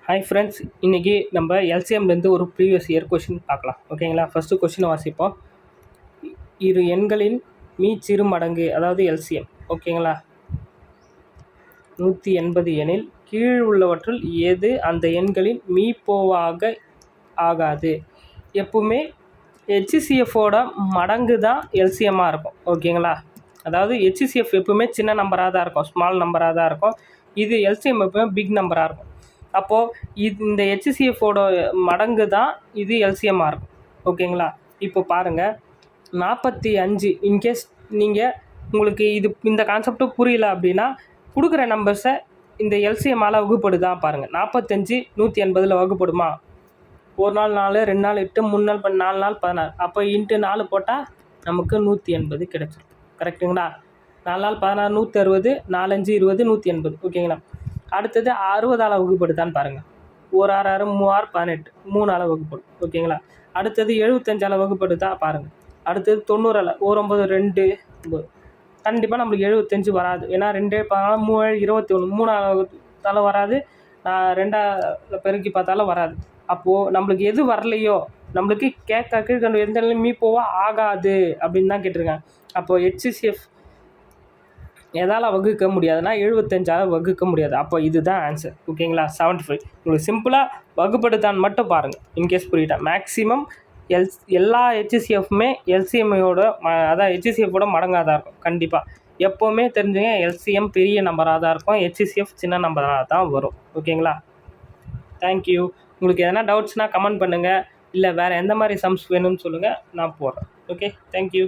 Hi friends, இன்றைக்கி நம்ம எல்சிஎம்லேருந்து ஒரு ப்ரீவியஸ் இயர் கொஷின் பார்க்கலாம். ஓகேங்களா? ஃபஸ்ட்டு கொஷினை வாசிப்போம். இரு எண்களின் மீச்சிறு மடங்கு, அதாவது எல்சிஎம். ஓகேங்களா? 180 எனில் கீழ் உள்ளவற்றுள் எது அந்த எண்களின் மீப்போவாக ஆகாது? எப்பவுமே ஹெச்சிசிஎஃபோட மடங்கு தான் எல்சிஎம்மாக இருக்கும். ஓகேங்களா? அதாவது ஹெச்சிசிஎஃப் எப்பவுமே சின்ன நம்பராக தான் இருக்கும், ஸ்மால் நம்பராக தான் இருக்கும். இது எல்சிஎம் எப்பவுமே பிக் நம்பராக இருக்கும். அப்போது இந்த ஹெச்சிசிஎஃபோட மடங்கு தான் இது எல்சிஎம்மாக இருக்கும். ஓகேங்களா? இப்போ பாருங்கள், 45. இன்கேஸ் உங்களுக்கு இந்த கான்செப்டும் புரியல அப்படின்னா, கொடுக்குற நம்பர்ஸை இந்த எல்சிஎம்மால் வகுப்படுதா பாருங்கள். 45 180 வகுப்படுமா? ஒரு நாள் 4, 2 நாள் 8, 3 நாள் 4 நாள் 16. அப்போ இன்ட்டு 4 போட்டால் நமக்கு 180 கிடைச்சிடும். கரெக்டுங்களா? 4 நாள் 16, 160, 4 5 20, 180. ஓகேங்களா? அடுத்தது 60ஆல் வகுப்படுதான்னு பாருங்கள். 1 6 6, 3 6 18, 3ஆல் வகுப்படும். ஓகேங்களா? அடுத்தது 75ஆல் வகுப்படுதா பாருங்கள். அடுத்தது 90ஆல், 1 9 2 9. கண்டிப்பாக நம்மளுக்கு 75 வராது. ஏன்னா 2 14 3 21, 3ஆல் வராது. 2ஆல் பெருக்கி பார்த்தாலும் வராது. அப்போது நம்மளுக்கு எது வரலையோ, நம்மளுக்கு கீழ்கண்டு எந்த மீப்போவா ஆகாது அப்படின்னு தான் கேட்டிருக்காங்க. அப்போது ஹெச்சிசிஎஃப் எதால் வகுக்க முடியாதுன்னா 75ஆல் வகுக்க முடியாது. அப்போ இதுதான் ஆன்சர். ஓகேங்களா? 75. உங்களுக்கு சிம்பிளாக வகுப்படுத்தான்னு மட்டும் பாருங்கள். இன்கேஸ் புரியிட்டா. மேக்ஸிமம் எல்லா ஹெச்சிசிஎஃப்மே எல்சிஎம்ஐயோட அதான் ஹெச்சிசிஎஃபோட மடங்காக தான் இருக்கும். கண்டிப்பாக எப்போவுமே தெரிஞ்சுங்க, எல்சிஎம் பெரிய நம்பராக தான் இருக்கும், ஹெச்சிசிஎஃப் சின்ன நம்பராக தான் வரும். ஓகேங்களா? தேங்க்யூ. உங்களுக்கு எதனா டவுட்ஸ்னால் கமெண்ட் பண்ணுங்கள். இல்லை வேறு எந்த மாதிரி சம்ஸ் வேணும்னு சொல்லுங்கள், நான் போடுறேன். Okay, thank you.